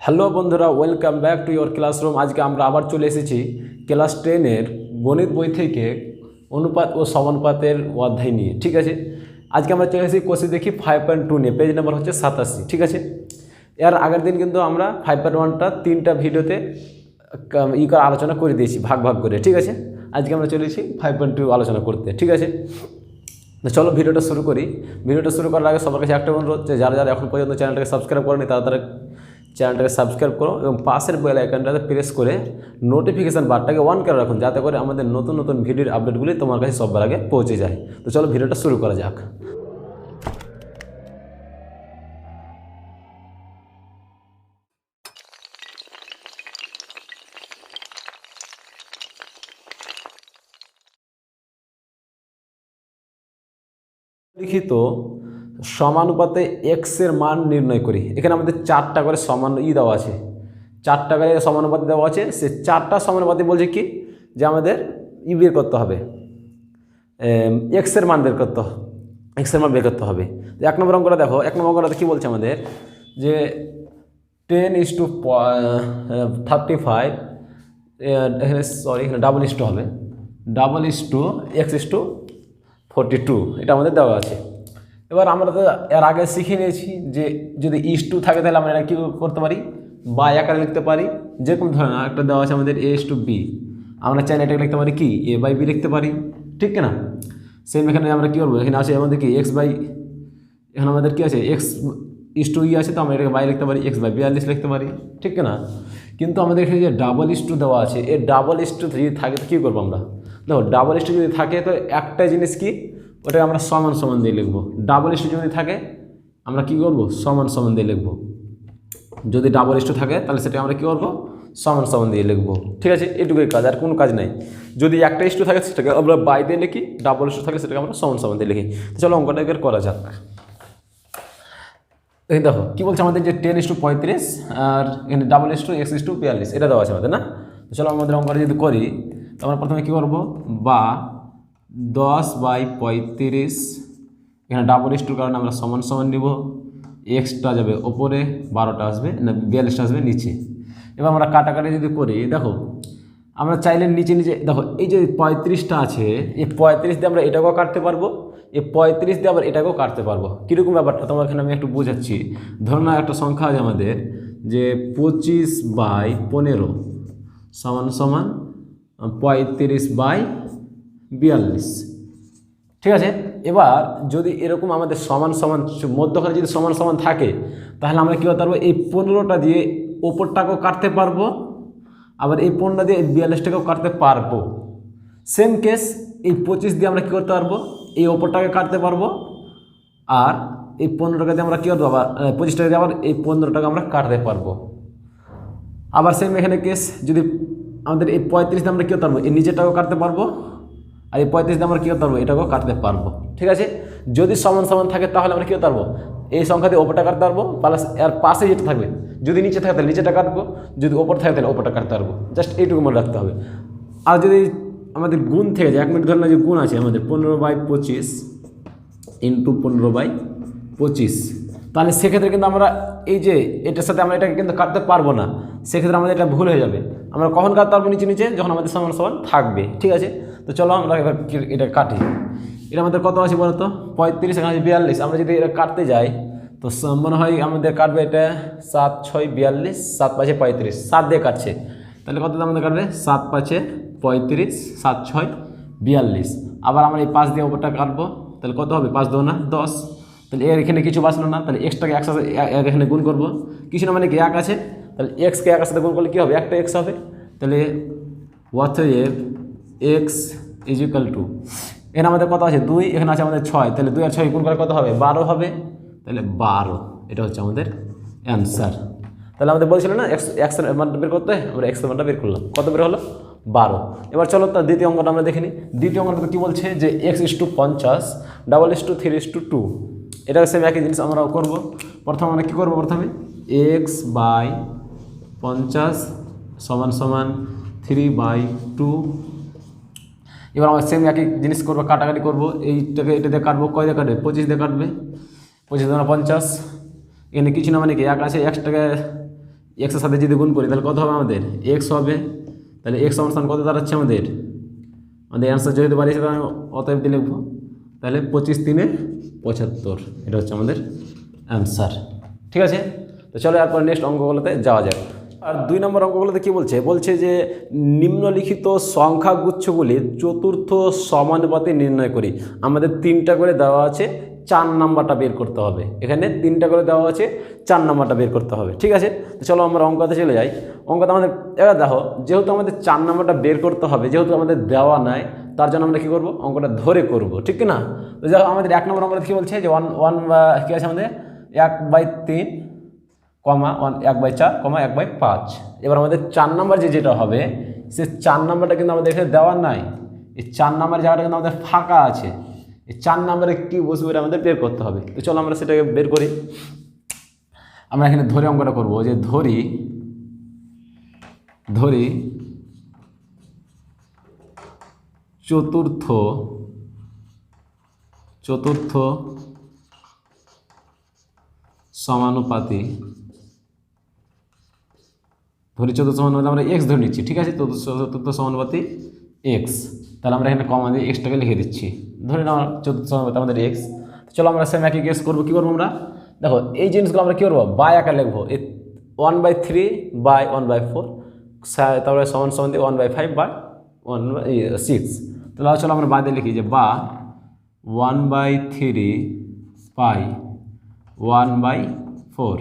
Hello বন্ধুরা, welcome back to your classroom. আজকে আমরা আবার চলে এসেছি ক্লাস 10-এর গণিত বই থেকে অনুপাত ও সমানুপাতের অধ্যায় নিয়ে। ঠিক আছে, আজকে আমরা চলে এসেছি কোর্সে দেখি 5.2 নিয়ে। পেজ নাম্বার হচ্ছে 87। ঠিক আছে, এর আগের দিন কিন্তু আমরা 5.1টা 3টা ভিডিওতে আলোচনা করে দিয়েছি ভাগ ভাগ করে। ঠিক আছে, আজকে আমরা চলে এসেছি 5.2 আলোচনা করতে। ঠিক আছে, তো চলো ভিডিওটা শুরু করি। ভিডিওটা শুরু করার আগে সবার কাছে একটা অনুরোধ, যে যারা যারা এখন পর্যন্ত চ্যানেলটাকে সাবস্ক্রাইব করেনি তারা চ্যানেলটাকে সাবস্ক্রাইব করো এবং পাশের বেল আইকনটাতে প্রেস করে নোটিফিকেশান বারটাকে অন করে রাখুন, যাতে করে আমাদের নতুন নতুন ভিডিওর আপডেটগুলি তোমার কাছে সবার আগে পৌঁছে যায়। তো চলো ভিডিওটা শুরু করা যাক। লিখিত সমানুপাতে এক্স এর মান নির্ণয় করি। এখানে আমাদের 4টা করে দেওয়া আছে, 4টা করে সমানুপাতি দেওয়া আছে। সে 4টা সমানুপাতি বলছে কি, যে আমাদের বের করতে হবে, এক্স এর মান বের করতে হবে, হবে। 1 নম্বর অঙ্কটা দেখো। 1 নম্বর অঙ্কটা কী বলছে আমাদের, যে 10:35, এখানে ডাবল ইস্টু হবে, x:42, এটা আমাদের দেওয়া আছে। এবার আমরা তো এর আগে শিখে নিয়েছি যে যদি ইস্টু থাকে তাহলে আমরা এটা কী করতে পারি, বা আকারে লিখতে পারি। যেরকম ধরেন একটা দেওয়া আছে আমাদের a:b, আমরা চাইলে এটাকে লিখতে পারি কি a/b লিখতে পারি, ঠিক না? সেম এখানে আমরা কী করবো, এখানে আছে আমাদের কি এখানে আমাদের কী আছে x:e আছে, তো আমরা এটাকে বাই লিখতে পারি, x/42 লিখতে পারি, ঠিক না? কিন্তু আমাদের এখানে যে ডাবল ইস্টু দেওয়া আছে, এই ডাবল ইস্টু যদি থাকে তো কী করবো আমরা, দেখো ডাবল ইস্টু যদি থাকে তো একটাই জিনিস কি, ওটাকে আমরা সমান সমান দিয়ে লিখবো। ডাবল ইস্টু যদি থাকে আমরা কী করবো, সমান সমান দিয়ে লিখবো। যদি ডাবল ইস্টু থাকে তাহলে সেটা আমরা কী করবো, সমান সমান দিয়ে লিখবো। ঠিক আছে, এটুকুই কাজ, আর কোনো কাজ নাই। যদি একটা ইস্টু থাকে সেটাকে আমরা বাই দিয়ে লিখি, ডাবল ইস্টু থাকলে সেটাকে আমরা সমান সমান দিয়ে লিখি। তো চলো অঙ্কটা এবার করা যাক। এই দেখো কী বলছে আমাদের, যে 10:35 আর এখানে ডাবল ইস্টু x:42 এটা দেওয়া আছে আমাদের, না? তো চলো আমাদের অঙ্কটা যদি করি, তো আমরা প্রথমে কী করবো, বা 10/35, এখানে ডাবল ইস্টুর কারণে আমরা সমান সমান নিব, এক্সটা যাবে ওপরে, 12টা আসবে না 42টা আসবে নিচে। এবার আমরা কাটাকাটি যদি করি, দেখো আমরা চাইলে নিচে নিচে, দেখো এই যে 35টা আছে, এই 35 দিয়ে আমরা এটাকেও কাটতে পারবো, এই 35 দিয়ে আবার এটাকেও কাটতে পারবো। কীরকম ব্যাপারটা তোমার এখানে আমি একটু বোঝাচ্ছি। ধরো না একটা সংখ্যা আছে আমাদের, যে 25/15 সমান সমান 35/42, ঠিক আছে? এবার যদি এরকম আমাদের সমান সমান মধ্যখানে যদি সমান সমান থাকে, তাহলে আমরা কী করতে পারবো, এই 15টা দিয়ে ওপরটাকেও কাটতে পারবো, আবার এই 15টা দিয়ে 42টাকেও কাটতে পারবো। সেম কেস এই 25 দিয়ে আমরা কী করতে পারবো, এই ওপরটাকে কাটতে পারবো, আর এই 15টাকে দিয়ে আমরা কী করবো, আবার 25টাকে দিয়ে আবার এই 15টাকে আমরা কাটতে পারবো। আবার সেম এখানে কেস, যদি আমাদের এই 35 দিয়ে আমরা কী করতে পারবো, এই নিচেটাকেও কাটতে পারবো, আর এই 35 দিয়ে আমরা কী করতে পারবো, এটাকেও কাটতে পারবো। ঠিক আছে, যদি সমান সমান থাকে তাহলে আমরা কী করতে পারবো, এই সংখ্যা দিয়ে ওপরটা কাটতে পারবো, প্লাস এর পাশে যেটা থাকবে, যদি নিচে থাকে তাহলে নিচেটা কাটবো, যদি ওপর থাকে তাহলে ওপরটা কাটতে পারবো। জাস্ট এইটুকু মনে রাখতে হবে। আর যদি আমাদের গুণ থেকে যায়, 1 মিনিট ধরে না, যে গুণ আছে আমাদের 15/25 ইন্টু 15/25, তাহলে সেক্ষেত্রে কিন্তু আমরা এই যে এটার সাথে আমরা এটাকে কিন্তু কাটতে পারবো না। সেক্ষেত্রে আমাদের এটা ভুল হয়ে যাবে। আমরা কখন কাটতে পারবো, নিচে নিচে যখন আমাদের সমান সমান থাকবে। ঠিক আছে, তো চলো আমরা এবার এটা কাটি। এটা আমাদের কত আছে বলো তো, 35, এখানে আছে 42। আমরা যদি এটা কাটতে যাই তো মনে হয় আমাদের কাটবে এটা 7×6=42, 7×5=35, 7 দিয়ে কাটছে, তাহলে কত আমাদের কাটবে, 7×5=35, 7×6=42। আবার আমরা এই 5 দিয়ে ওপরটা কাটবো, তাহলে কত হবে, 5×2=10। তাহলে এর এখানে কিছু বাঁচলো না, তাহলে এক্সটাকে এক সাথে এখানে গুণ করবো, কিছু না মানে কি 1 আছে, তাহলে এক্সকে 1 সাথে গুণ করলে কী হবে, একটা এক্স হবে। তাহলে অতএব এক্স ইজিক্যাল টু, এখানে আমাদের কত আছে 2, এখানে আছে আমাদের 6, তাহলে 2 আর 6 গুণ করে কত হবে, 12 হবে। তাহলে 12, এটা হচ্ছে আমাদের অ্যান্সার। তাহলে আমাদের বলছিল না এক্সের মানটা বের করতে, আমরা এক্সের মানটা বের করলাম, কত বের হলো, 12। এবার চলো তার দ্বিতীয় অঙ্কটা আমরা দেখে নিই। দ্বিতীয় অঙ্কটা কী বলছে, যে x:50, x:3:2, এটা সেম একই জিনিস আমরাও করবো। প্রথমে আমরা কী করবো, প্রথমে x/50 সমান সমান 3/2। এবার আমরা সেম একই জিনিস করবো, কাটাকাটি করবো, এইটাকে এটা দিয়ে কাটবো, কয় দিয়ে কাটবে, 25 দিয়ে কাটবে, 25×50। এখানে কিছু না মানে কি 1 আছে, 1টাকে এক্সের সাথে যদি গুণ করি তাহলে কত হবে আমাদের এক্স হবে। তাহলে এক্স সমান কত দাঁড়াচ্ছে আমাদের অ্যান্সার যেহেতু বাড়িয়েছে তাহলে অতএব দিয়ে লিখবো। তাহলে 25 3 75, এটা হচ্ছে আমাদের অ্যান্সার। ঠিক আছে, তো চলো এরপর নেক্সট অঙ্কগুলোতে যাওয়া যাক। আর 2 নম্বর অঙ্কগুলোতে কী বলছে যে নিম্নলিখিত সংখ্যাগুচ্ছগুলির চতুর্থ সমানুপাতি নির্ণয় করি। আমাদের 3টা করে দেওয়া আছে, 4 নাম্বারটা বের করতে হবে। এখানে 3টা করে দেওয়া আছে, 4 নাম্বারটা বের করতে হবে। ঠিক আছে, তো চলো আমরা অঙ্কতে চলে যাই। অঙ্কতে আমাদের এবার দেখো, যেহেতু আমাদের 4 নাম্বারটা বের করতে হবে, যেহেতু আমাদের দেওয়া নাই, তার জন্য আমরা কী করবো, অঙ্কটা ধরে করব, ঠিক না? তো যাই হোক, আমাদের 1 নম্বর অঙ্কটা কী বলছে যে কী আছে আমাদের 1/3 1/4 1/5। এবার আমাদের 4 নাম্বার যেটা হবে, সে 4 নাম্বারটা কিন্তু আমাদের এখানে দেওয়া নাই। এই 4 নাম্বার জায়গাটা কিন্তু আমাদের ফাঁকা আছে। এই 4 নাম্বারে কী বসবে এটা আমাদের বের করতে হবে। তো চলো আমরা সেটাকে বের করি। আমরা এখানে ধরে অঙ্কটা করব, যে ধরি চতুর্থ সমানুপাতি, আমরা এক্স ধরে নিচ্ছি। ঠিক আছে, চতুর্থ সমানুপাতি এক্স। তাহলে আমরা এখানে কমা দিয়ে এক্সটাকে লিখে দিচ্ছি। ধরে নাও চতুর্থ সমানুপাতি আমাদের এক্স। চলো আমরা সেম একই কেস করবো। কী করবো আমরা, দেখো এই জিনিসগুলো আমরা কী করবো, বাই আকার লিখবো। 1/3 বাই 1/4, তারপরে সমান দিয়ে 1/5 বাই 1/6। তাহলে চলো আমরা বাদে লিখি যে বা 1/3 বাই 1/4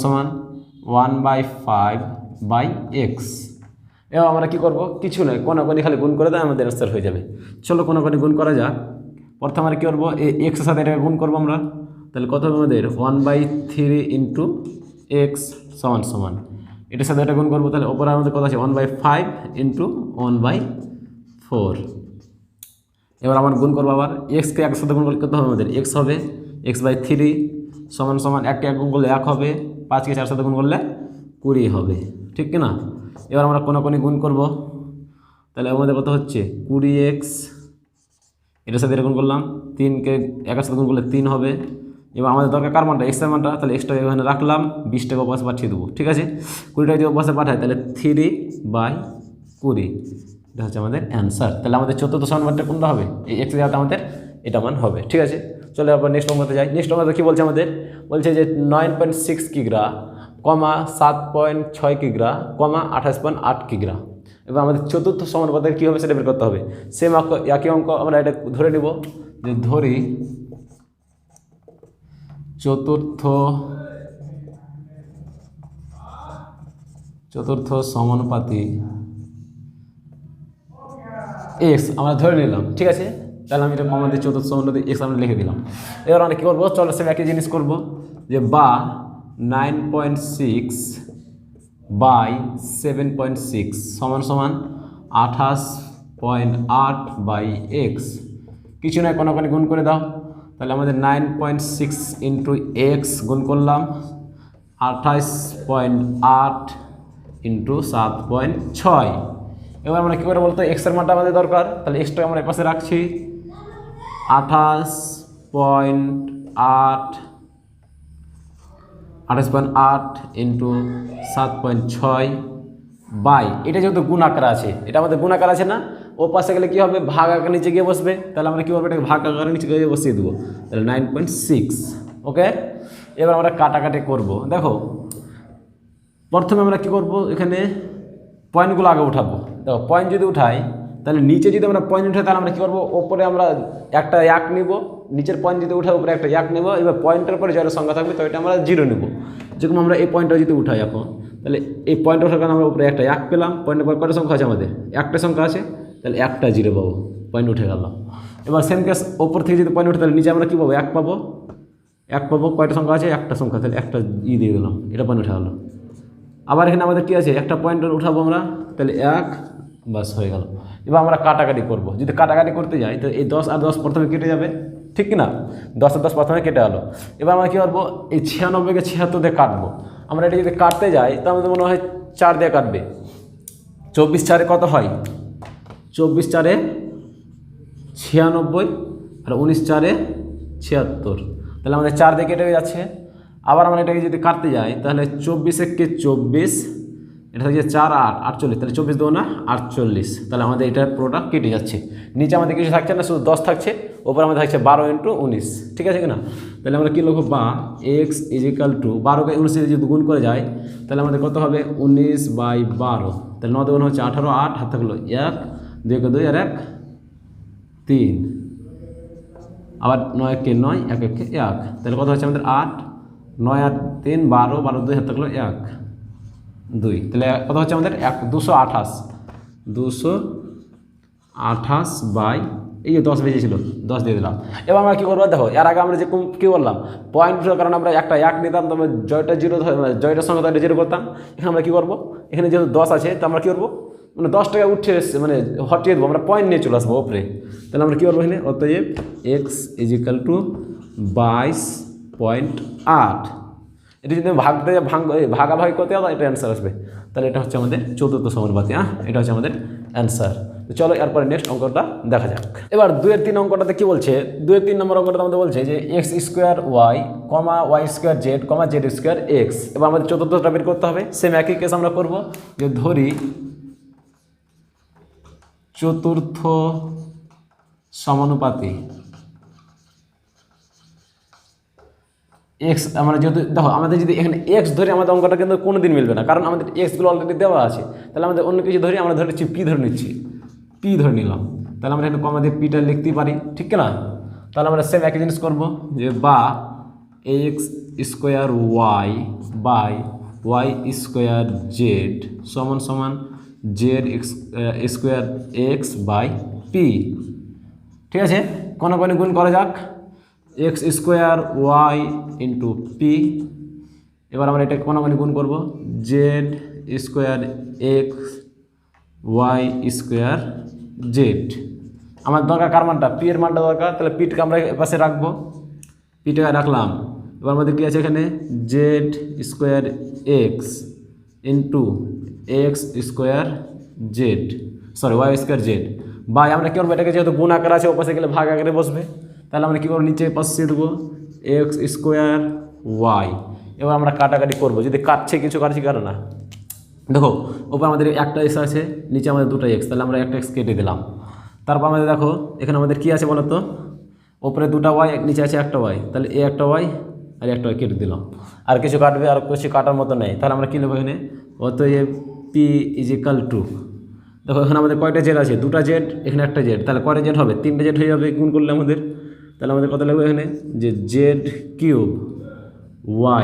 সমান 1/5 বাই এক্স। এবার আমরা কী করবো, কিছু নয়, কোনাকুনি খালি গুণ করে দেয়, আমাদের অ্যান্সার হয়ে যাবে। চলো কোনাকুনি গুণ করা যাক। প্রথমে আমরা কী করবো, এই এক্সের সাথে এটাকে গুণ করবো আমরা। তাহলে কত হবে আমাদের 1/3 ইন্টু এক্স সমান এটার সাথে এটা গুণ করবো। তাহলে ওপরে আমাদের কত আছে 1/5 ইন্টু 1/4। এবার আমরা গুণ করবো আবার এক্সকে একের সাথে গুণ করলে কত হবে আমাদের এক্স হবে। x/3 সমান 1 গুণ করলে 1 হবে, 5কে 4 সাথে গুণ করলে 20 হবে, ঠিক কি না? এবার আমরা কোনাকুনি গুণ করব। তাহলে আমাদের কত হচ্ছে 20x, এটার সাথে এটা গুণ করলাম, 3কে 1 সাথে গুণ করলে 3 হবে। এবার আমাদের দরকার কার মানটা, এক্সের মানটা। তাহলে এক্সটাকে এখানে রাখলাম, 20টাকে ওপাশে পাঠিয়ে দেবো। ঠিক আছে, 20টাকে যদি ওপাশে পাঠায় তাহলে 3/20, এটা হচ্ছে আমাদের অ্যান্সার। তাহলে আমাদের চতুর্থ সমানুপাতিটা কোনটা হবে, এই এক্স জায়গাটা আমাদের এটা মান হবে। ঠিক আছে, চলে আবার নেক্সট অঙ্কতে যাই। নেক্সট অঙ্কতে কী বলছে আমাদের, বলছে যে 9.6 কিগ্রা, 7.6 কিগ্রা, 28.8 কিগ্রা। এবার আমাদের চতুর্থ সমানুপাতের কী হবে সেটা বের করতে হবে। সেম একই অঙ্ক আমরা এটা ধরে নেব, যে ধরি চতুর্থ সমানুপাতি এক্স আমরা ধরে নিলাম। ঠিক আছে, তাহলে আমি এটা আমাদের চতুর্থ সমানুপাতি এক্স আমরা লিখে দিলাম। এবার আমরা কী করবো, চলো সেম একই জিনিস করবো, যে বা 9.6 বাই 7.6 সমান 28.8 বাই এক্স। কিছু নয়, কোনাকুনি গুণ করে দাও। তাহলে আমাদের 9.6 ইন্টু এক্স গুণ করলাম 28.8 ইন্টু 7.6। এবার আমরা কী করে বলতো, এক্সের মানটা আমাদের দরকার। তাহলে এক্সটা আমরা এপাশে রাখছি, 28.8 ইন্টু 7.6 বাই, এটা যেহেতু গুণ আকার আছে, এটা আমাদের গুণ আকার আছে না, ও পাশে গেলে কী হবে, ভাগ আকার নিচে গিয়ে বসবে। তাহলে আমরা কী করবো, এটাকে ভাগ আকার নিচে গিয়ে বসিয়ে দেবো। তাহলে 9.6। ওকে, এবার আমরা কাটাকাটি করব। দেখো প্রথমে আমরা কী করব, এখানে পয়েন্টগুলো আগে উঠাবো। দেখো পয়েন্ট যদি উঠাই, তাহলে নিচে যদি আমরা পয়েন্ট উঠাই, তাহলে আমরা কী করবো, ওপরে আমরা একটা 1 নিব, নিচের পয়েন্ট যদি উঠাই উপরে একটা 1 নেব। এবার পয়েন্টের পরে যারা সংখ্যা থাকবে তো এটা আমরা 0 নেব। যেরকম আমরা এই পয়েন্টটা যদি উঠাই এখন, তাহলে এই পয়েন্ট ওঠার কারণে আমরা উপরে একটা 1 পেলাম। পয়েন্টের পর কটা সংখ্যা আছে আমাদের, একটা সংখ্যা আছে, তাহলে একটা 0 পাবো, পয়েন্ট উঠে গেল। এবার সেম কেস, ওপর থেকে যদি পয়েন্ট উঠে তাহলে নিচে আমরা কী পাবো, 1 পাবো। 1 পাবো, কয়টা সংখ্যা আছে, একটা সংখ্যা, তাহলে একটা দিয়ে দিলাম, এটা পয়েন্ট উঠে গেলো। আবার এখানে আমাদের কী আছে, একটা পয়েন্ট উঠাবো আমরা, তাহলে 1, বাস হয়ে গেল। এবার আমরা কাটাকাটি করব। যদি কাটাকাটি করতে যাই তো এই 10 আর 10 প্রথমে কেটে যাবে, ঠিক কি না? 10 আর 10 প্রথমে কেটে গেলো। এবার আমরা কী করবো, এই 96কে 76 দিয়ে কাটবো। আমরা এটা যদি কাটতে যাই তো আমাদের মনে হয় 4 দিয়ে কাটবে। 24 4 কত হয়, 24 4 96 আর 19 4 76। তাহলে আমাদের 4 দিয়ে কেটে যাচ্ছে। আবার আমরা এটাকে যদি কাটতে যাই তাহলে 24 একে 24, এটা হচ্ছে 4 8 48, তাহলে 24 2 না 48, তাহলে আমাদের এটা পুরোটা কেটে যাচ্ছে। নিচে আমাদের কিছু থাকছে না, শুধু 10 থাকছে, ওপরে আমাদের থাকছে 12 × 19, ঠিক আছে কিনা? তাহলে আমরা কী লিখব, বা x = 12কে 19 যদি গুণ করে যায় তাহলে আমাদের কত হবে 19/12, তাহলে 9 2 হচ্ছে 18, 8 হাত থাকলো 1, 2 × 2 আর 1 3, আবার 9 × 9 1 × 1, তাহলে কত হচ্ছে আমাদের 8, 9 আর 3 12, 12 2 হাত থাকলো 1 2, তাহলে কত হচ্ছে আমাদের 228, 228 বাই এই যে 10 বেজেছিল 10 দিয়ে দিলাম। এবার আমরা কী করবো দেখো, এর আগে আমরা যে কী করলাম পয়েন্ট, কারণ আমরা একটা 1 নিতাম, তবে জয়টা 0, জয়টার সঙ্গে তো 0 করতাম। এখানে আমরা কী করবো, এখানে যেহেতু 10 আছে তো আমরা কী করবো, মানে 10 টাকা উঠে মানে হটিয়ে দেবো, আমরা পয়েন্ট নিয়ে চলে আসবো ওপরে। তাহলে আমরা কী করবো এখানে, অতএব x = 22.8, এটা যদি ভাগাভাগি করতে হয় এটা অ্যান্সার আসবে। তাহলে এটা হচ্ছে আমাদের চতুর্থ সমানুপাতি। এটা হচ্ছে আমাদের অ্যান্সার। তো চলো এরপরে নেক্সট অঙ্কটা দেখা যাক। এবার 2 3 অঙ্কটাতে কি বলছে, 2 3 নম্বর অঙ্কটাতে আমাদের বলছে যে x² y, y² z, z² x। এবার আমাদের চতুর্থটা বের করতে হবে। সেম একই কেস আমরা করব, যে ধরি চতুর্থ সমানুপাতি এক্স, আমরা যেহেতু দেখো আমাদের যদি এখানে এক্স ধরি আমাদের অঙ্কটা কিন্তু কোনো দিন মিলবে না, কারণ আমাদের এক্সগুলো অলরেডি দেওয়া আছে। তাহলে আমাদের অন্য কিছু ধরি, আমরা ধরে নিচ্ছি পি ধরে নিচ্ছি, পি ধরে নিলাম। তাহলে আমরা এখানে কমা দিয়ে পিটা লিখতেই পারি, ঠিক না? তাহলে আমরা সেম একই জিনিস করবো, যে বা x² y by y² z সমান সমান z² x বাই পি। ঠিক আছে, কোনো গুণ করা যাক, x² y ইন্টু পি। এবার আমরা এটা কোনাগুনি গুণ করব, z² x y² z। আমার দরকার কার মানটা, পি এর মানটা দরকার, তাহলে পিটাকে আমরা পাশে রাখবো, পিটাকে রাখলাম। এবার আমাদের কী আছে এখানে, z² x into x² z, sorry y² z by, আমরা কী করবো এটাকে যেহেতু গুণ আকার আছে ওপাশে গেলে ভাগ আকারে বসবে, তাহলে আমরা কী করবো নিচে পাশে দেবো x² y। এবার আমরা কাটাকাটি করবো, যদি কাটছে কিছু কাটছি কারো না। দেখো ওপর আমাদের একটা এক্স আছে, নিচে আমাদের দুটো এক্স, তাহলে আমরা একটা এক্স কেটে দিলাম। তারপর আমাদের দেখো এখানে আমাদের কী আছে বলো তো, ওপরে দুটো ওয়াই, নিচে আছে একটা ওয়াই, তাহলে এ একটা ওয়াই আর একটা ওয়াই কেটে দিলাম। আর কিছু কাটবে, আর কিছু কাটার মতো নেই। তাহলে আমরা কী নেবো এখানে, অতএব পি = 2। দেখো এখানে আমাদের কয়টা জেড আছে, দুটা জেড, এখানে একটা জেড, তাহলে কয়টা জেড হবে, 3টে জেড হয়ে যাবে গুণ করলে আমাদের। তাহলে আমাদের কত লাগবে এখানে, যে z³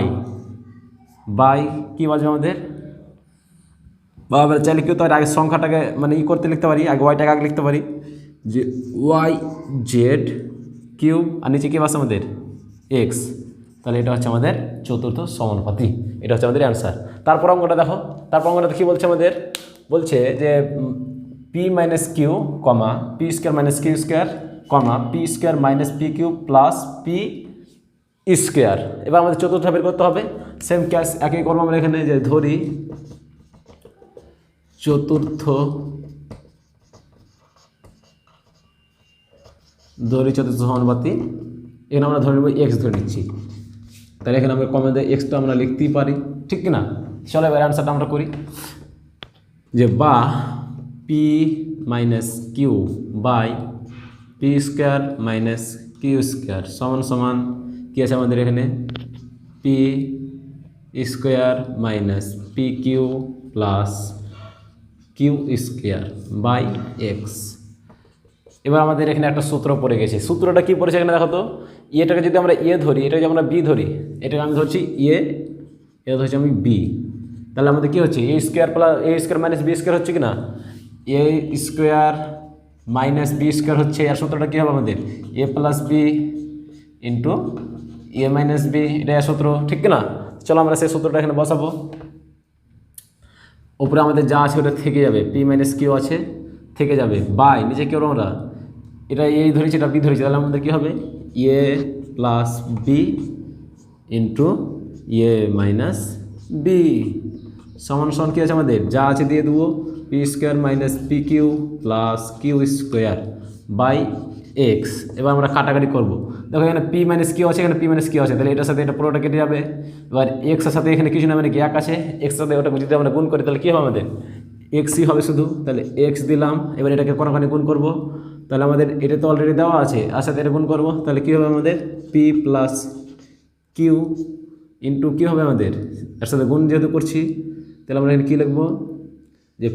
y বাই কী বাজবে আমাদের, বা চাইলে কেউ তো আগে সংখ্যাটাকে মানে করতে লিখতে পারি, আগে ওয়াইটাকে আগে লিখতে পারি, যে y/z³ আর নিচে কী বাসে আমাদের x। তাহলে এটা হচ্ছে আমাদের চতুর্থ সমানুপাতি, এটা হচ্ছে আমাদের অ্যান্সার। তারপর অঙ্কটা দেখো, তারপর অঙ্কটা কী বলছে আমাদের, বলছে যে p - q, p² - q², p² - p³ plus p²। এবার আমাদের চতুর্থ বের করতে হবে। সেম ক্যাশ একই করবো আমরা এখানে, যে ধরি চতুর্থ সমানুপাতি, এখানে আমরা ধরে নেব এক্স ধরে নিচ্ছি। তাহলে এখানে আমরা কমে দেয় এক্সটা আমরা লিখতেই পারি, ঠিক কিনা? চলো এবার অ্যান্সারটা আমরা করি, যে বা p - q by p² - q² সমান সমান কী আছে আমাদের এখানে, p² - pq plus q² by x. এবার আমাদের এখানে একটা সূত্র পড়ে গেছে। সূত্রটা কি পড়েছে এখানে দেখো তো, এটাকে যদি আমরা এ ধরি, এটাকে যদি আমরা বি ধরি, এটাকে আমি ধরছি এ, এটা ধরছি আমি বি, তাহলে আমাদের কী হচ্ছে, a² - b² হচ্ছে কি না, a² - b² হচ্ছে। আর সূত্রটা কী হবে আমাদের, a + b into a - b, এটা সূত্র, ঠিক না? চলো আমরা সেই সূত্রটা এখানে বসাবো। উপরে আমাদের যা আছে ওটা থেকে যাবে, p - q আছে থেকে যাবে, বাই নিচে কী করবো আমরা, এটা এই ধরেছি, এটা বি ধরেছি, তাহলে আমাদের কী হবে, a + b into a - b সমান সমান কী আছে আমাদের, যা আছে দিয়ে দেবো, p² - pq plus q² by x. এবার আমরা কাটাকাটি করবো, দেখো এখানে পি মাইনাস কিউ আছে, এখানে পি মাইনাস কিউ আছে, তাহলে এটার সাথে এটা পুরোটা কেটে যাবে। এবার এক্সের সাথে এখানে কিছু না মানে কি এক আছে, এক্সের সাথে ওটা যদি আমরা গুণ করি তাহলে কী হবে আমাদের এক্সই হবে শুধু, তাহলে এক্স দিলাম। এবার এটাকে কোনোখানে গুণ করব, তাহলে আমাদের এটা তো অলরেডি দেওয়া আছে, আর সাথে এটা গুণ করবো, তাহলে কী হবে আমাদের পি প্লাস কিউ ইন্টু কী হবে আমাদের এর সাথে গুণ যেহেতু করছি, তাহলে আমরা এখানে কী লিখবো যে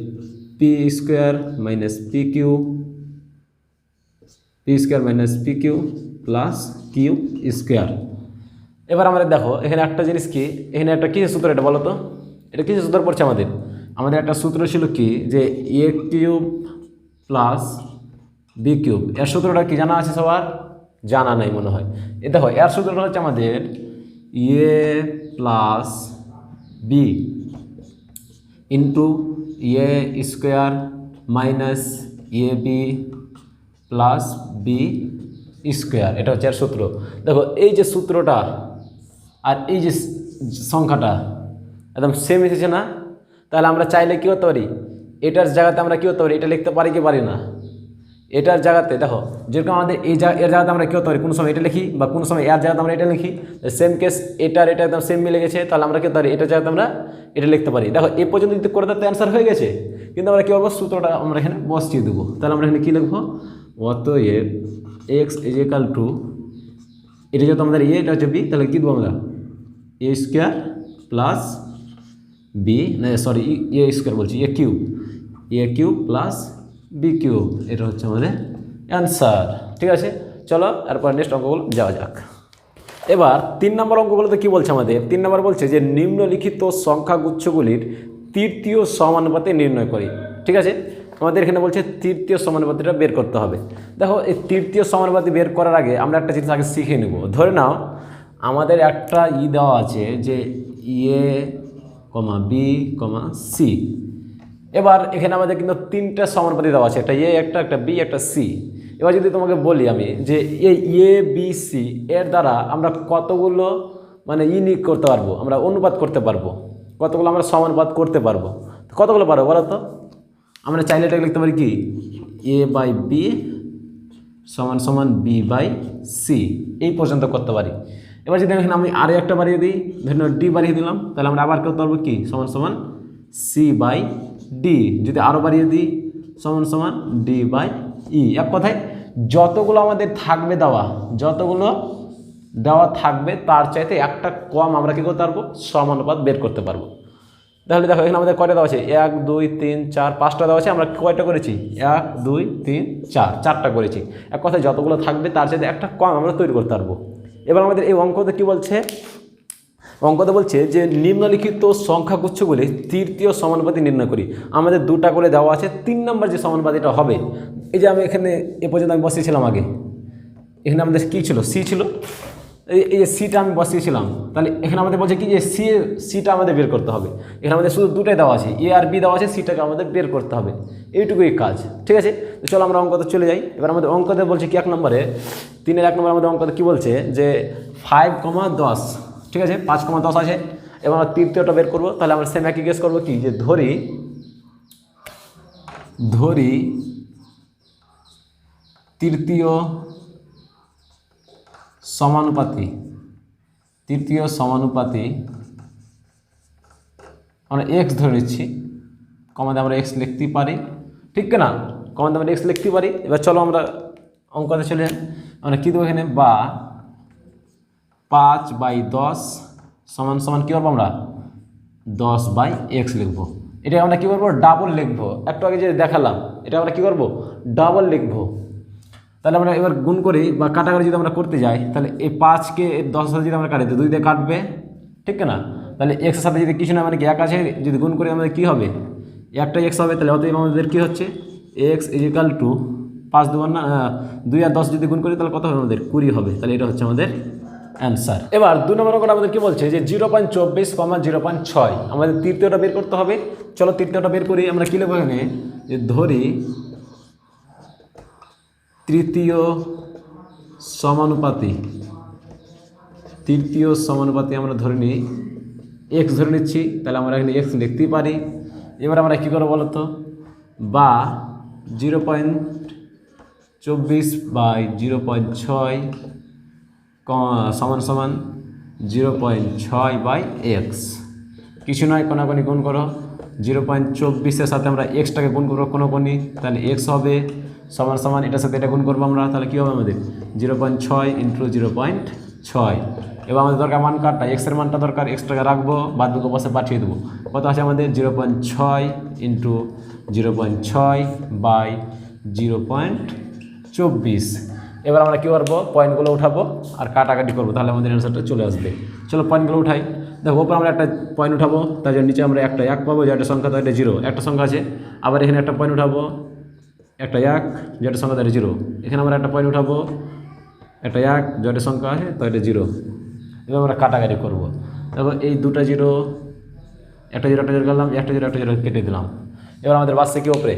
P square minus P Q, P square minus P Q plus Q square. এবার আমাদের দেখো এখানে একটা জিনিস কি, এখানে একটা কী সূত্র এটা বলো তো, এটা কী সূত্র পড়ছে আমাদের, আমাদের একটা সূত্র ছিল কি যে এ কিউব প্লাস বি কিউব, এর সূত্রটা কি জানা আছে সবার? জানা নাই মনে হয়। এ দেখো এর সূত্রটা হচ্ছে আমাদের এ plus B into A square minus A B plus B square, এটা হচ্ছে এর সূত্র। দেখো এই যে সূত্রটা আর এই যে সংখ্যাটা একদম সেম এসেছে না? তাহলে আমরা চাইলে কী করতে পারি, এটার জায়গাতে আমরা কী করতে পারি, এটা লিখতে পারি কি পারি না? এটার জায়গাতে দেখো যেরকম আমাদের এর জায়গাতে আমরা কী করতে পারি, কোনো সময় এটা লিখি বা কোনো সময় এর জায়গাতে আমরা এটা লিখি, সেম কেস এটার এটা একদম সেম মিলে গেছে, তাহলে আমরা কী করতে পারি, এটার জায়গাতে আমরা এটা লিখতে পারি। দেখো এই পর্যন্ত যদি করে দিতে অ্যান্সার হয়ে গেছে, কিন্তু আমরা কী করবো সূত্রটা আমরা এখানে বসিয়ে দেবো। তাহলে আমরা এখানে কী লিখবো, অতএব এক্স ইজ ইকাল টু, এটা যেহেতু আমাদের এ এটা হচ্ছে বি, তাহলে কী দেবো আমরা এ স্কোয়ার প্লাস বি না সরি এ স্কোয়ার বলছি এ কিউব প্লাস বি কিউব, এটা হচ্ছে আমাদের অ্যান্সার। ঠিক আছে, চলো এরপর নেক্সট অঙ্কগুলো যাওয়া যাক। এবার 3 নম্বর অঙ্কগুলোতে কী বলছে আমাদের, 3 নম্বর বলছে যে নিম্নলিখিত সংখ্যাগুচ্ছগুলির তৃতীয় সমানুপাতে নির্ণয় করি। ঠিক আছে, আমাদের এখানে বলছে তৃতীয় সমানুপাতিটা বের করতে হবে। দেখো এই তৃতীয় সমানুপাতি বের করার আগে আমরা একটা জিনিস আগে শিখে নেব। ধরে নাও আমাদের একটা দেওয়া আছে যে এ কমা বি কমা সি। এবার এখানে আমাদের কিন্তু 3টা সমানুপাতি দেওয়া আছে, একটা এ একটা বি একটা সি। এবার যদি তোমাকে বলি আমি যে এই এ বি সি এর দ্বারা আমরা কতগুলো মানে ইউনিক করতে পারবো, আমরা অনুপাত করতে পারবো, কতগুলো আমরা সমানুপাত করতে পারবো, কতগুলো পারবো বলো তো? আমরা চাইলে এটাকে লিখতে পারি কি এ বাই বি সমান সমান বি বাই সি, এই পর্যন্ত করতে পারি। এবার যদি এখানে আমি আরও একটা বাড়িয়ে দিই, ধরুন ডি বাড়িয়ে দিলাম, তাহলে আমরা আবার করতে পারবো কি সমান সমান সি বাই ডি। যদি আরও বাড়িয়ে দিই সমান সমান ডি বাই ই। এক কথায় যতগুলো আমাদের থাকবে যতগুলো দেওয়া থাকবে তার চাইতে একটা কম আমরা কী করতে পারবো, সমানুপাত বের করতে পারবো। তাহলে দেখো এখানে আমাদের কয়টা দেওয়া আছে, 1 2 3 4 5টা দেওয়া আছে, আমরা কয়টা করেছি 1 2 3 4 4টা করেছি। এক কথায় যতগুলো থাকবে তার চাইতে একটা কম আমরা তৈরি করতে পারবো। এবার আমাদের এই অঙ্কতে কী বলছে, অঙ্কতে বলছে যে নিম্নলিখিত সংখ্যাগুচ্ছগুলি তৃতীয় সমানুপাতি নির্ণয় করি। আমাদের 2টা করে দেওয়া আছে, 3 নম্বর যে সমানুপাতিটা হবে, এই যে আমি এখানে এ পর্যন্ত আমি বসিয়েছিলাম আগে, এখানে আমাদের কী ছিল সি ছিল, এই যে সিটা আমি বসিয়েছিলাম, তাহলে এখানে আমাদের বলছে কি যে সিটা আমাদের বের করতে হবে। এখানে আমাদের শুধু 2টাই দেওয়া আছে, এ আর বি দেওয়া আছে, সিটাকে আমাদের বের করতে হবে, এইটুকুই কাজ। ঠিক আছে, তো চলো আমরা অঙ্কতে চলে যাই। এবার আমাদের অঙ্কতে বলছে কি 1 নম্বরে 3-এর 1 নম্বরে আমাদের অঙ্কতে কী বলছে যে 5,10। ঠিক আছে, 5,10 আছে। এবার আমরা তৃতীয়টা বের করবো, তাহলে আমরা সেম একই কেস করবো কি যে ধরি তৃতীয় সমানুপাতি আমরা এক্স ধরে নিচ্ছি, কমাতে আমরা এক্স লিখতেই পারি, ঠিক না? কমাতে আমরা এক্স লিখতেই পারি। এবার চলো আমরা অঙ্কতে চলে যাই। আমরা কী দেবো এখানে, বা 5/10 সমান সমান কী করবো আমরা 10/x লিখবো। এটা আমরা কী করবো, ডাবল লিখবো। একটু আগে যে দেখালাম এটা আমরা কী করবো, ডাবল লিখবো। তাহলে আমরা এবার গুণ করি বা কাটাকাটি যদি আমরা করতে যাই, তাহলে এই 5কে 10 সাথে যদি আমরা কাটি তো 2 দিয়ে কাটবে, ঠিক না? তাহলে এক্সের সাথে যদি কিছু না মানে কি 1 আছে, যদি গুণ করি আমাদের কী হবে, একটা এক্স হবে। তাহলে অতএব আমাদের কী হচ্ছে এক্স ইজ ইকাল টু 5 2 আর 10 যদি গুণ করি তাহলে কত হবে আমাদের 20 হবে। তাহলে এটা হচ্ছে আমাদের অ্যান্সার। এবার 2 নম্বর অঙ্কটা আমাদের কী বলছে যে 0.24, 0.6 আমাদের তৃতীয়টা বের করতে হবে। চলো তৃতীয়টা বের করি। আমরা কী লিখবো এখানে যে ধরি তৃতীয় সমানুপাতি আমরা ধরে নিই এক্স ধরে নিচ্ছি, তাহলে আমরা এখানে এক্স লিখতেই পারি। এবার আমরা কী করবো বলো তো, বা 0.24/0.6 সমান সমান 0.6/x, কিছু নয় কোনাকুনি গুণ করো, 0.24 সাথে আমরা এক্সটাকে গুণ করবো কোনাকুনি, তাহলে এক্স হবে সমান সমান এটার সাথে এটা গুণ করবো আমরা, তাহলে কী হবে আমাদের 0.6 × 0.6। এবার আমাদের দরকার মান কারটা, এক্সের মানটা দরকার, এক্সটাকে রাখবো, বাদ বাকি পাশে পাঠিয়ে দেবো। কত আছে আমাদের 0.6 × 0.6/0.24। এবার আমরা কী করবো, পয়েন্টগুলো উঠাবো আর কাটাকাটি করবো, তাহলে আমাদের অ্যান্সারটা চলে আসবে। চলো পয়েন্টগুলো উঠাই। দেখো ওপর আমরা একটা পয়েন্ট উঠাবো, তার জন্য নিচে আমরা একটা 1 পাবো, যেটা সংখ্যা তো এটা 0, একটা সংখ্যা আছে। আবার এখানে একটা পয়েন্ট উঠাবো, একটা 1, যেটা সংখ্যা তো এটা 0। এখানে আমরা একটা পয়েন্ট উঠাবো, একটা 1, যেটা সংখ্যা আছে তো এটা 0। এবার আমরা কাটাকাটি করবো। দেখো এই দুটা 0, একটা 0 একটা 0 করলাম, একটা 0 একটা 0 কেটে দিলাম। এবার আমাদের বাসছে কি ওপরে,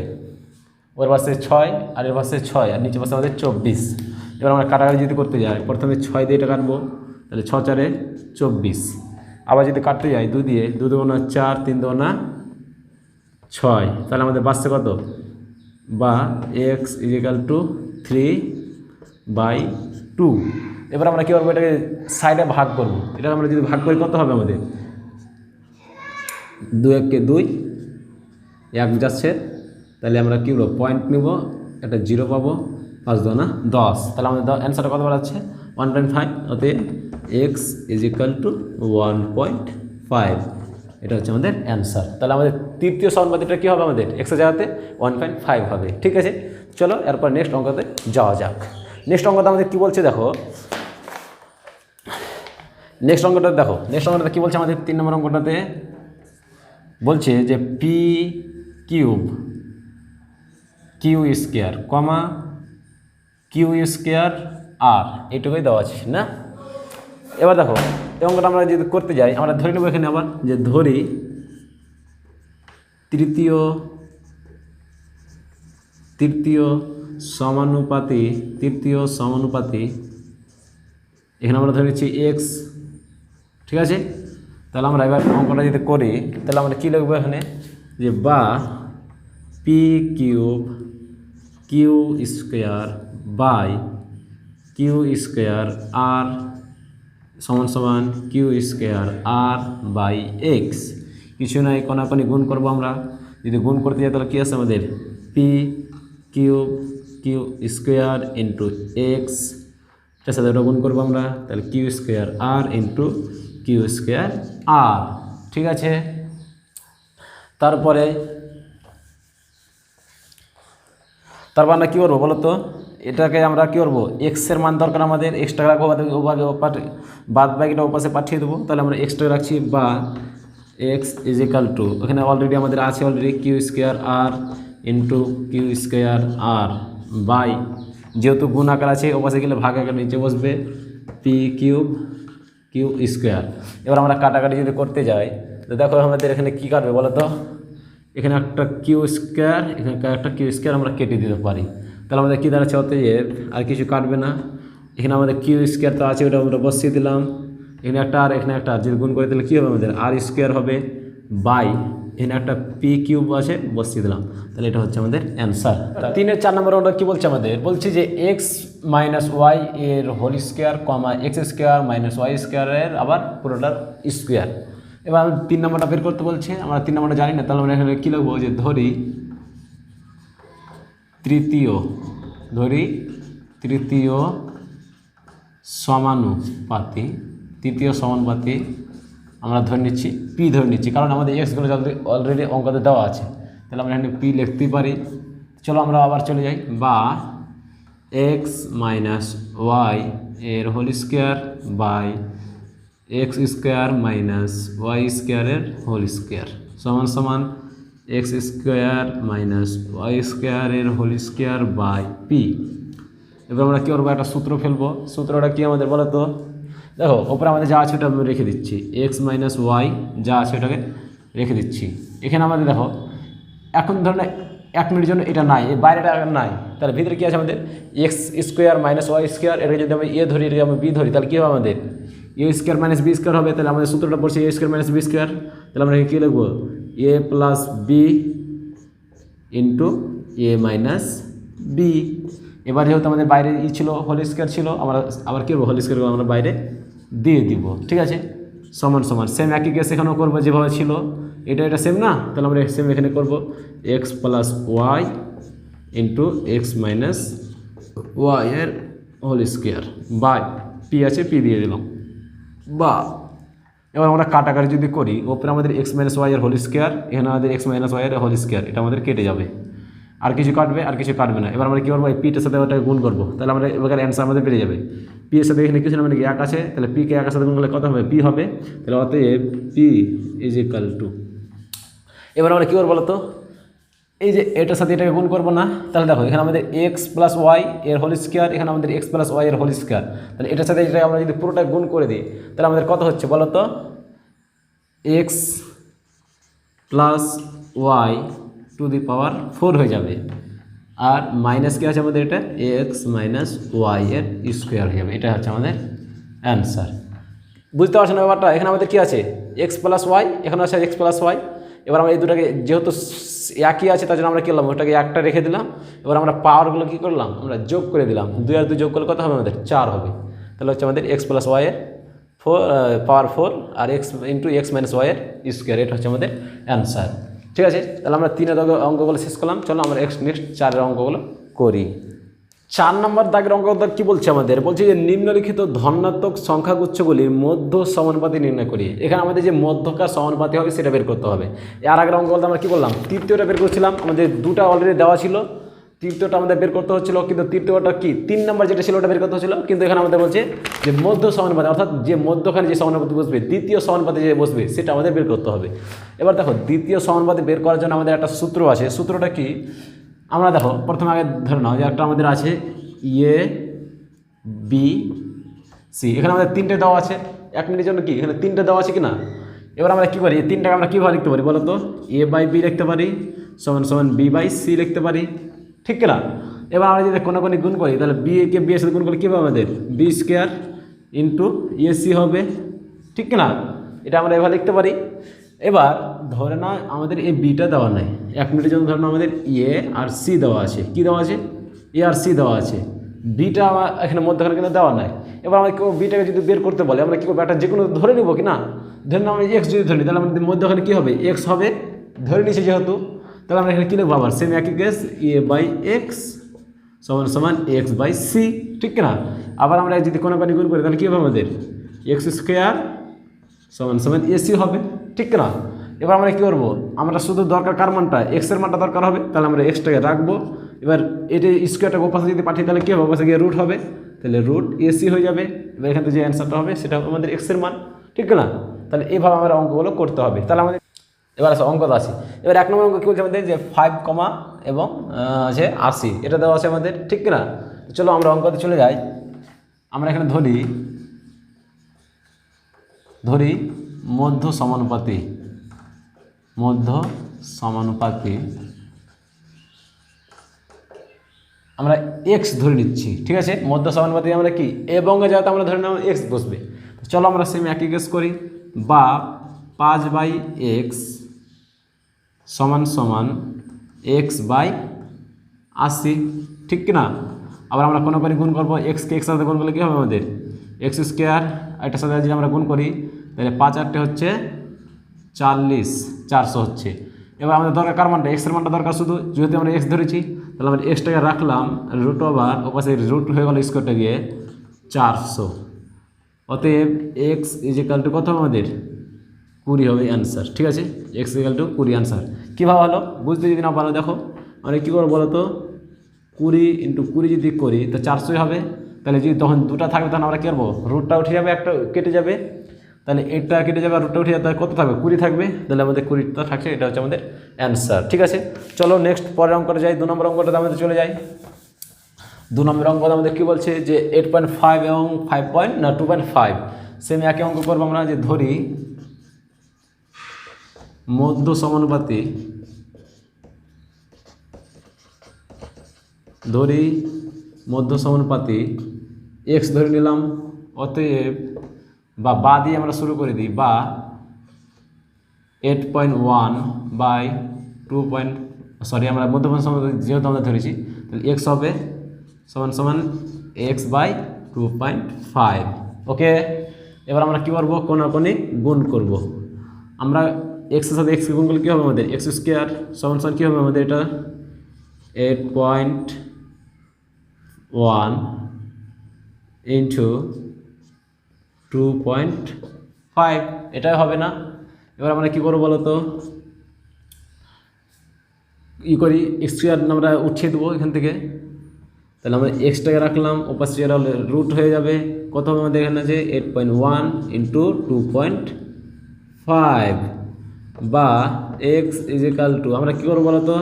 ওর বাসছে 6 আর এর বাসছে 6 আর নিচে বাসছে আমাদের 24। এবার আমরা কাটাকাটি যদি করতে যাই, প্রথমে 6 দিয়ে এটা কাটবো, তাহলে 6 4 24। আবার যদি কাটতে যাই 2 দিয়ে, 2 2 4, 3 2 6, তাহলে আমাদের বাসছে কত, বা x = 3/2। এবার আমরা কী করবো, এটাকে সাইডে ভাগ করবো। এটা আমরা যদি ভাগ করি কত হবে আমাদের, 2 1 কে 2, 1 যাচ্ছে, তাহলে আমরা কী বলবো পয়েন্ট নেব, একটা 0 পাবো, 5 2 10, তাহলে আমাদের অ্যান্সারটা কত বেড়াচ্ছে 1.5। অতএব x = 1.5, এটা হচ্ছে আমাদের অ্যান্সার। তাহলে আমাদের তৃতীয় সমানুপাতিটা কী হবে, আমাদের এক্সের জায়গাতে 1.5 হবে। ঠিক আছে, চলো এরপর নেক্সট অঙ্কতে যাওয়া যাক। নেক্সট অঙ্কটা আমাদের কী বলছে দেখো, নেক্সট অঙ্কটা কী বলছে আমাদের 3 নম্বর অঙ্কটাতে বলছে যে p³ q² কমা q² r, এইটুকুই দেওয়া আছে না। এবার দেখো এই অঙ্কটা আমরা যদি করতে যাই, আমরা ধরে নেব এখানে আবার যে ধরি তৃতীয় সমানুপাতি, এখানে আমরা ধরে নিচ্ছি x। ঠিক আছে, তাহলে আমরা এবার অঙ্কটা যদি করি, তাহলে আমরা কী লিখবো এখানে, যে বা p³ q² r সমান সমান q²r/x। কিছু নাই, কোনাকুনি গুণ করবো আমরা। যদি গুণ করতে যাই তাহলে কী আছে আমাদের p³ q² × x, এটার সাথে ওটা গুণ করবো আমরা, তাহলে q²r × q²r। ঠিক আছে, তারপরে আমরা কী করবো বলো তো, এটাকে আমরা কী করবো, এক্সের মান দরকার আমাদের, এক্সট্রা রাখবো, বাদ বাকিটা ওপাশে পাঠিয়ে দেবো। তাহলে আমরা এক্সট্রা রাখছি, বা x = ওখানে অলরেডি আমাদের আছে অলরেডি q²r × q²r বাই, যেহেতু গুণ আকার আছে ওপাশে গেলে ভাগ আকার নিচে বসবে, p³ q²। এবার আমরা কাটাকাটি যদি করতে যাই, তো দেখো আমাদের এখানে কী কাটবে বলো তো, এখানে একটা q², এখানে একটা q² আমরা কেটে দিতে পারি। তাহলে আমাদের কী দাঁড়াচ্ছে, অতএব আর কিছু কাটবে না। এখানে আমাদের q² তো আছে, ওটা আমরা বসিয়ে দিলাম, এখানে একটা আর এখানে একটা, যদি গুণ করে দিলে কী হবে আমাদের r² হবে, বাই এখানে একটা p³ আছে বসিয়ে দিলাম। তাহলে এটা হচ্ছে আমাদের অ্যান্সার। 3-এর 4 নম্বর ওটা কী বলছে আমাদের, বলছে যে x - y এর whole square comma x² - y² এর আবার পুরোটার স্কোয়ার। এবার আমি 3 নম্বরটা বের করতে বলছে, আমরা 3 নম্বরটা জানি না, তাহলে আমরা এখানে কী লিখবো, যে ধরি তৃতীয় সমানুপাতি আমরা ধরে নিচ্ছি p ধরে নিচ্ছি, কারণ আমাদের এক্সগুলো অলরেডি অঙ্কতে দেওয়া আছে, তাহলে আমরা এখানে p লিখতেই পারি। চলো আমরা আবার চলে যাই, বা x - y এর whole square by x² - y² এর হোল স্কোয়ার সমান সমান x² - y² এর হোল স্কোয়ার বাই p। এবার আমরা কী করবো, একটা সূত্র ফেলবো। সূত্রটা কি আমাদের বলো তো, দেখো ওপরে আমাদের যা আছে ওটা আমি রেখে দিচ্ছি, x - y যা আছে ওটাকে রেখে দিচ্ছি। এখানে আমাদের দেখো এখন ধরুন 1 মিনিটের জন্য এটা নাই, এই বাইরেটা নাই, তাহলে ভিতরে কী আছে আমাদের x² - y², এটাকে যদি আমি a ধরি, এটাকে আমি b ধরি, তাহলে কী হবে আমাদের a² - b² হবে। তাহলে আমাদের সূত্রটা পড়ছে a² - b²। তাহলে আমরা কী লিখবো, a + b × a - b। এবার যেহেতু আমাদের বাইরে ছিল হোল স্কোয়ার ছিল, আমরা আবার কী করবো, হোল স্কোয়ার আমরা বাইরে দিয়ে দিব। ঠিক আছে, সমান সমান সেম একই কেস এখানেও করবো যেভাবে ছিল, এটা সেম না, তাহলে আমরা সেম এখানে করবো X plus Y into X minus Y এর হোল স্কোয়ার বাই পি আছে পি দিয়ে দিলাম বা। এবার আমরা কাটাকাটি যদি করি, ওপরে আমাদের এক্স মাইনাস ওয়াই এর হোল স্কোয়ার, এখানে আমাদের এক্স মাইনাস ওয়াই এর হোল স্কোয়ার, এটা আমাদের কেটে যাবে, আর কিছু কাটবে আর কিছু কাটবে না। এবার আমরা কী করবো, এই পিটার সাথে ওটাকে গুণ করবো, তাহলে আমরা এবার অ্যান্সার আমাদের বেড়ে যাবে। পি এর সাথে এখানে কিছু না মানে এক আছে, তাহলে পিকে একের সাথে গুণ করলে কত হবে, পি হবে, তাহলে অতএব পি ইজ ইকাল টু। এবার আমরা কী করবো বলো তো, এই যে এটার সাথে এটাকে গুণ করবো না, তাহলে দেখো এখানে আমাদের এক্স প্লাস ওয়াই এর হোল স্কোয়ার, এখানে আমাদের এক্স প্লাস ওয়াই এর হোল স্কোয়ার, তাহলে এটার সাথে এটা আমরা যদি পুরোটা গুণ করে দিই, তাহলে আমাদের কত হচ্ছে বলো তো, X plus Y to the power 4 হয়ে যাবে, আর মাইনাস কী আছে আমাদের, এটা এক্স মাইনাস ওয়াই এর স্কোয়ার হয়ে যাবে। এটা হচ্ছে আমাদের অ্যান্সার। বুঝতে পারছেন না ব্যাপারটা? এখানে আমাদের কী আছে, এক্স প্লাস ওয়াই, এখানে আছে এক্স প্লাস ওয়াই। এবার আমরা এই দুটাকে যেহেতু একই আছে তার জন্য আমরা কী করলাম, ওটাকে একটা রেখে দিলাম। এবার আমরা পাওয়ারগুলো কী করলাম, আমরা যোগ করে দিলাম, 2 আর 2 যোগ করলে কত হবে আমাদের, 4 হবে। তাহলে হচ্ছে আমাদের এক্স প্লাস ওয়াই এর পাওয়ার 4 আর X into X minus Y এর স্কোয়ার, এটা হচ্ছে আমাদের অ্যান্সার। ঠিক আছে, তাহলে আমরা 3 অঙ্কগুলো শেষ করলাম। চলো আমরা নেক্সট 4 অঙ্কগুলো করি। 4 নম্বর দাগের অঙ্ক কী বলছে আমাদের, বলছে যে নিম্নলিখিত ধনাত্মক সংখ্যাগুচ্ছগুলির মধ্য সমানুপাতি নির্ণয় করি। এখানে আমাদের যে মধ্যকার সমানুপাতি হবে সেটা বের করতে হবে। এর আগের অঙ্ক বলতে আমরা কী বললাম, তৃতীয়টা বের করছিলাম, আমাদের দুটা অলরেডি দেওয়া ছিল, তৃতীয়টা আমাদের বের করতে হচ্ছিল, কিন্তু তৃতীয়টা কি 3 নম্বর যেটা ছিল ওটা বের করতে হচ্ছিল, কিন্তু এখানে আমাদের বলছে যে মধ্য সমানুপাতি, অর্থাৎ যে মধ্যখানে যে সমানুপাতি বসবে, দ্বিতীয় সমানুপাতি যে বসবে সেটা আমাদের বের করতে হবে। এবার দেখো দ্বিতীয় সমানুপাতি বের করার জন্য আমাদের একটা সূত্র আছে। সূত্রটা কি, আমরা দেখো প্রথমে আগে ধরে নাও যে একটা আমাদের আছে এ বি সি, এখানে আমাদের 3টে দেওয়া আছে। 1 মিনিটের জন্য কি এখানে 3টে দেওয়া আছে কি না। এবার আমরা কী করি, এই 3টাকে আমরা কীভাবে লিখতে পারি বলো তো, এ বাই বি লিখতে পারি সমান সমান বি বাই সি লিখতে পারি, ঠিক কিনা। এবার আমরা যদি কোনো গুণ করি, তাহলে বি কে বি এর সাথে গুণ করলে কী হবে আমাদের, B square into A C হবে, ঠিক কিনা। এটা আমরা এভাবে লিখতে পারি। এবার ধরে না আমাদের এই বিটা দেওয়া নাই, 1 মিনিটের জন্য ধরে না আমাদের এ আর সি দেওয়া আছে, কী দেওয়া আছে, এ আর সি দেওয়া আছে, বিটা আমার এখানে মধ্যখানে কিন্তু দেওয়া নাই। এবার আমরা কেউ বিটাকে যদি বের করতে বলে, আমরা কী করবো, একটা যে কোনো ধরে নিব কি না, ধরে না আমরা এক্স যদি ধরি, তাহলে আমাদের মধ্যখানে কী হবে, এক্স হবে, ধরে নিচ্ছি যেহেতু, তাহলে আমরা এখানে কী লিখবো, আবার সেম একই কেস, এ বাই এক্স সমান সমান এক্স বাই সি, ঠিক কিনা। আবার আমরা যদি কোনো গুণ করি তাহলে কী হবে আমাদের, এক্স স্কোয়ার সমান সমান এসি হবে, ঠিক কিনা। এবার আমরা কী করবো, আমরা শুধু দরকার কার মানটা, এক্সের মানটা দরকার হবে, তাহলে আমরা এক্সটাকে রাখবো। এবার এটা স্কোয়ারটাকে ওপাশে যদি পাঠিয়ে তাহলে কী হবে, ওপাশে গিয়ে রুট হবে, তাহলে রুট এসি হয়ে যাবে। এবার এখান থেকে যে অ্যান্সারটা হবে সেটা হবে আমাদের এক্সের মান, ঠিক না। তাহলে এইভাবে আমরা অঙ্কগুলো করতে হবে। তাহলে আমাদের এবার আছে অঙ্কটা আছে। এবার 1 নম্বর অঙ্ক কী বলছে আমাদের, যে 5 এবং আছে 80, এটা দেওয়া আছে আমাদের, ঠিক না। চলো আমরা অঙ্কতে চলে যাই। আমরা এখানে ধরি মধ্য সমানুপাতি আমরা এক্স ধরে নিচ্ছি, ঠিক আছে। মধ্য সমানুপাতি আমরা কি এবং যাতে আমরা ধরে নেব এক্স বসবে। চলো আমরা সেম একই কেস করি, বা 5 বাই এক্স সমান সমান এক্স বাই 80, ঠিক কিনা। আবার আমরা কোনো গুণ করবো, এক্সকে এক্স সাথে গুণ করলে কী হবে আমাদের, এক্স স্কোয়ার, এটার সাথে যদি আমরা গুণ করি তাহলে 5 8 হচ্ছে 40, 400 হচ্ছে। এবার আমাদের দরকার কার মানটা, এক্সের মানটা দরকার শুধু, যেহেতু আমরা এক্স ধরেছি তাহলে আমরা এক্সটাকে রাখলাম, রুট ওভার ওপাশে রুট হয়ে গেল স্কোয়ারটা গিয়ে 400। অতএব এক্স ইজ ইকাল টু কত আমাদের 20 হবে অ্যান্সার, ঠিক আছে। X equal to 20 answer. কীভাবে হলো বুঝতে যদি না পারো, দেখো আমরা কী করবো বলো তো, 20 × 20 যদি করি তো 400 হবে। তাহলে যদি তখন দুটা থাকবে তখন আমরা কী করবো, রুটটা উঠে যাবে, একটা কেটে যাবে, তাহলে এটা কেটে যাবে আর রুটটা উঠে যাবে, তাহলে কত থাকবে 20 থাকবে, তাহলে আমাদের 20টা থাকছে, এটা হচ্ছে আমাদের অ্যান্সার, ঠিক আছে। চলো নেক্সট পরের অঙ্কটা যাই, 2 নম্বর অঙ্কটাতে আমাদের চলে যাই। 2 নম্বর অঙ্কটা আমাদের কী বলছে, যে 8.5 এবং 2.5 সেম একই অঙ্ক করবো আমরা, যে ধরি মধ্য সমানুপাতি এক্স ধরে নিলাম। অতএব বা দিয়ে আমরা শুরু করে দিই, বা 8.1 বাই 2 আমরা মধ্যমান সমানুপাতি যেহেতু আমরা ধরেছি, তাহলে এক্স হবে সমান সমান x/2.5। ওকে, এবার আমরা কী করবো, কোনাকুনি গুণ করব। আমরা এক্সের সাথে এক্সকে গুণ করলে কী হবে আমাদের, এক্স স্কোয়ার সমান সমান কী হবে আমাদের, এটা 8.1 ইন্টু 2.5, এটাই হবে না। এবার আমরা কী করবো বলো তো, ই করি, এক্স স্কোয়ার আমরা উঠিয়ে দেবো এখান থেকে। তাহলে আমরা এক্সটাকে রাখলাম, ওপাশ স্কোয়ার হলে রুট হয়ে যাবে। কত হবে আমাদের এখানে আছে 8.1 ইন্টু 2.5 বা এক্স ইজ ইকাল টু, আমরা কী করবো বলো তো,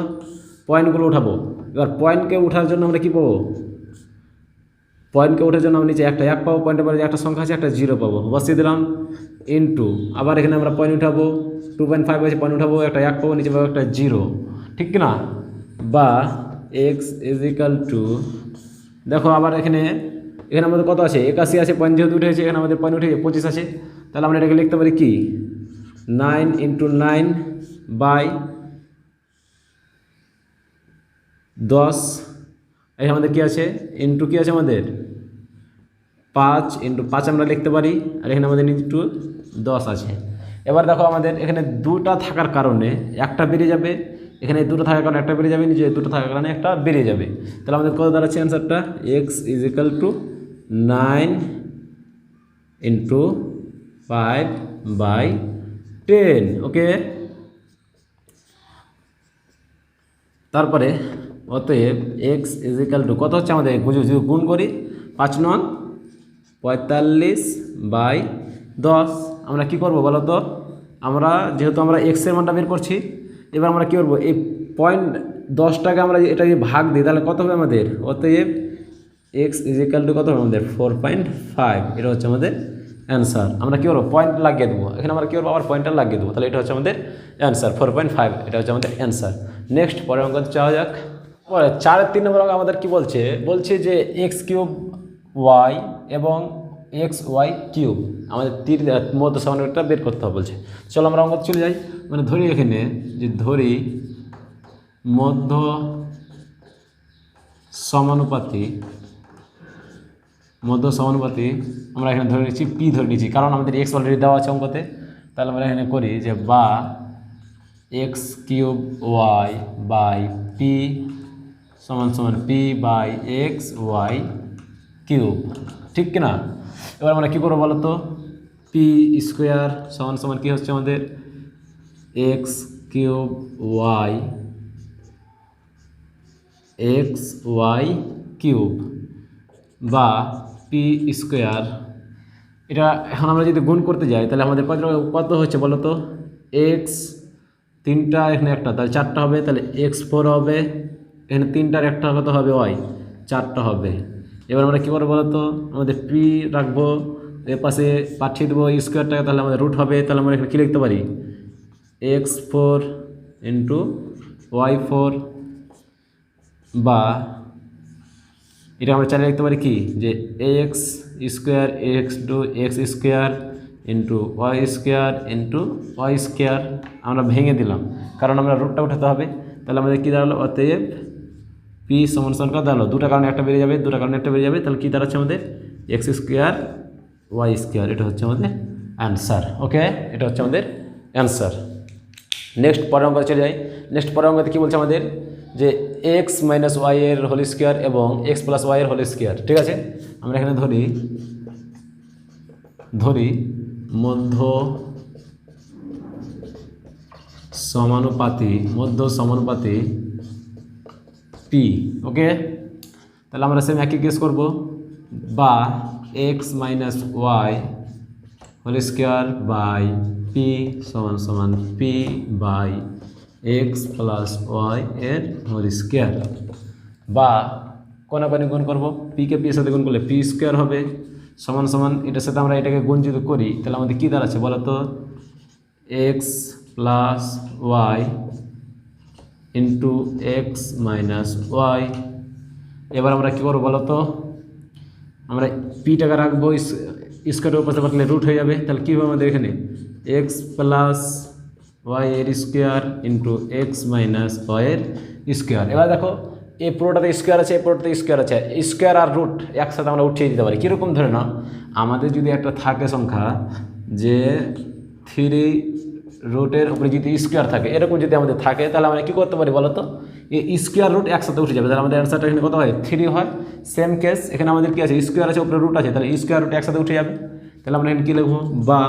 পয়েন্টগুলো উঠাবো। এবার পয়েন্টকে উঠার জন্য আমরা কী পাবো, পয়েন্টকে ওঠার জন্য আমরা নিচে একটা 1 পাবো, পয়েন্টের পরে একটা সংখ্যা আছে একটা 0 পাবো, বসিয়ে দিলাম। ইন্টু আবার এখানে আমরা পয়েন্ট উঠাবো, 2.5 আছে, পয়েন্ট উঠাবো, একটা 1 পাবো, নিচে পাবো একটা 0, ঠিক না? বা এক্স ইজ ইকাল টু, দেখো আবার এখানে আমাদের কত আছে, 81 আছে, পয়েন্ট যেহেতু উঠেছে এখানে আমাদের পয়েন্ট উঠে 25 আছে। তাহলে আমরা এটাকে লিখতে পারি কি, 9 ইন্টু 9 বাই 10, এই আমাদের কী আছে, ইন্টু কী আছে আমাদের 5 ইন্টু 5 আমরা লিখতে পারি, আর এখানে আমাদের ইন্টু 10 আছে। এবার দেখো আমাদের এখানে দুটা থাকার কারণে একটা বেরিয়ে যাবে, এখানে দুটো থাকার কারণে একটা বেরিয়ে যাবে, নিচে দুটো থাকার কারণে একটা বেরিয়ে যাবে। তাহলে আমাদের কত দাঁড়াচ্ছে অ্যান্সারটা, x is equal to 9 into 5/10। ওকে, তারপরে অতএব এক্স ইজ ইকাল টু কত হচ্ছে আমাদের, যদি গুণ করি 5 9 45/10। আমরা কি করব বলো তো, আমরা যেহেতু আমরা এক্সের মানটা বের করছি, এবার আমরা কী করবো, এই 10টাকে আমরা এটা যদি ভাগ দিই তাহলে কত হবে আমাদের, অতএব এক্স ইজ ইকাল টু কত হবে আমাদের 4.5। এটা হচ্ছে আমাদের অ্যান্সার। আমরা কী করবো, পয়েন্ট লাগিয়ে দেবো, এখানে আমরা কী করবো, আবার পয়েন্টটা লাগিয়ে দেবো, তাহলে এটা হচ্ছে আমাদের অ্যান্সার 4.5, এটা হচ্ছে আমাদের অ্যান্সার। নেক্সট পরের অঙ্ক চাওয়া যাক। পরে 4-এর 3 নম্বর অঙ্ক আমাদের কী বলছে যে এক্স কিউব ওয়াই এবং এক্স ওয়াই কিউব আমাদের মধ্য সমানুপাতিটা বের করতে হবে বলছে। চলো আমরা অঙ্ক চলে যাই। মানে ধরি এখানে যে ধরি মধ্য সমানুপাতি আমরা এখানে ধরে নিচ্ছি পি ধরে নিচ্ছি, কারণ আমাদের এক্স অলরেডি দেওয়া আছে অঙ্কতে। তাহলে আমরা এখানে করি যে বা X cube Y by P সমান সমান P by X Y cube, ঠিক কিনা? এবার আমরা কী করবো বলো তো, পি স্কোয়ার সমান সমান কী হচ্ছে আমাদের X cube Y X Y cube বা পি স্কোয়ার। এটা এখন আমরা যদি গুণ করতে যাই তাহলে আমাদের কত হচ্ছে বলো তো, এক্স 3টা এখানে একটা, তাহলে 4টা হবে, তাহলে x4 হবে, এখানে 3টার একটা কত হবে ওয়াই 4টা হবে। এবার আমরা কী করবো বলো তো, আমাদের পি রাখবো, এর পাশে পাঠিয়ে দেবো স্কোয়ারটাকে, তাহলে আমাদের রুট হবে। তাহলে আমরা এখানে কী লিখতে পারি, x4 ইন্টু y4 বা এটা আমরা চাইলে লিখতে পারি কি, যে X square X square into Y square into Y square. আমরা ভেঙে দিলাম কারণ আমরা রুটটা উঠাতে হবে। তাহলে আমাদের কী দাঁড়ালো, অতএব পি সমান সমান কত দাঁড়ালো, দুটা কারণে একটা বেরিয়ে যাবে, তাহলে কী দাঁড়াচ্ছে আমাদের এক্স স্কোয়ার ওয়াই স্কোয়ার। এটা হচ্ছে আমাদের অ্যান্সার। ওকে, এটা হচ্ছে আমাদের অ্যান্সার। নেক্সট পরের অঙ্ক চলে যাই। নেক্সট পরের অঙ্কতে কী বলছে আমাদের, যে এক্স মাইনাস ওয়াই এর হোল স্কোয়ার এবং এক্স প্লাস ওয়াই এর হোল স্কোয়ার। ঠিক আছে, আমরা এখানে ধরি মধ্য সমানুপাতি পি। ওকে, তাহলে আমরা সেম একই কেস করব, বা X minus Y whole square by P সমান সমান P by X plus Y এর হোল স্কোয়ার, বা কোনাকুনি গুণ করবো, পিকে পি এর সাথে গুণ করলে পি স্কোয়ার হবে সমান সমান এটার সাথে আমরা এটাকে গুণ যদি করি তাহলে আমাদের কী দাঁড়াচ্ছে বলো তো, X plus Y into X minus Y. এবার আমরা কী করবো বলো তো, আমরা পিটাকে রাখবো স্কোয়ারের উপর পাঠালে রুট হয়ে যাবে। তাহলে কী হবে আমাদের এখানে এক্স প্লাস ওয়াই এর square into X minus Y এর স্কোয়ার। এবার দেখো এই পুরোটাতে স্কোয়ার আছে, এই পুরোটাতে স্কোয়ার আছে, স্কোয়ার আর রুট একসাথে আমরা উঠিয়ে দিতে পারি। কীরকম ধরে নাও, আমাদের যদি একটা থাকে সংখ্যা যে 3 রুটের উপরে যদি স্কোয়ার থাকে, এরকম যদি আমাদের থাকে, তাহলে আমরা কী করতে পারি বলো তো, এই স্কোয়ার রুট একসাথে উঠে যাবে, তাহলে আমাদের অ্যান্সারটা এখানে কত হয় 3 হয়। সেম কেস এখানে আমাদের কী আছে, স্কোয়ার আছে উপরে রুট আছে, তাহলে স্কোয়ার রুট একসাথে উঠে যাবে। তাহলে আমরা এখানে কী লিখবো, বা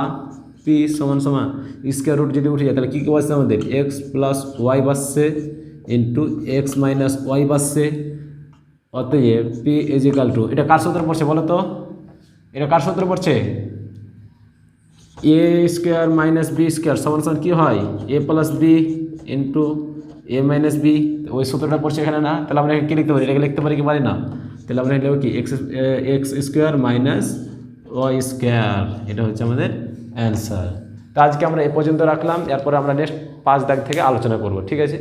পি সমান সমান স্কোয়ার রুট যদি উঠে যায় তাহলে কী কী বাসছে আমাদের এক্স প্লাস ওয়াই বাসছে ইন্টু এক্স মাইনাস ওয়াই বাসছে। অতএব পি ইজ ইকাল টু, এটা কার সূত্রে পড়ছে বলো তো, এটা কার সূত্রে পড়ছে, এ স্কোয়ার মাইনাস বি স্কোয়ার সমান সমান কী হয় এ প্লাস বি ইন্টু এ মাইনাস বি, ওই সূত্রটা পড়ছে এখানে না। তাহলে আমরা কী লিখতে পারি, এটাকে লিখতে পারি কি পারি না, তাহলে আমরা লিখব কি X square minus Y square, এটা হচ্ছে আমাদের অ্যান্সার। তো আজকে আমরা এ পর্যন্ত রাখলাম, এরপরে আমরা নেক্সট 5 দাগ থেকে আলোচনা করব, ঠিক আছে।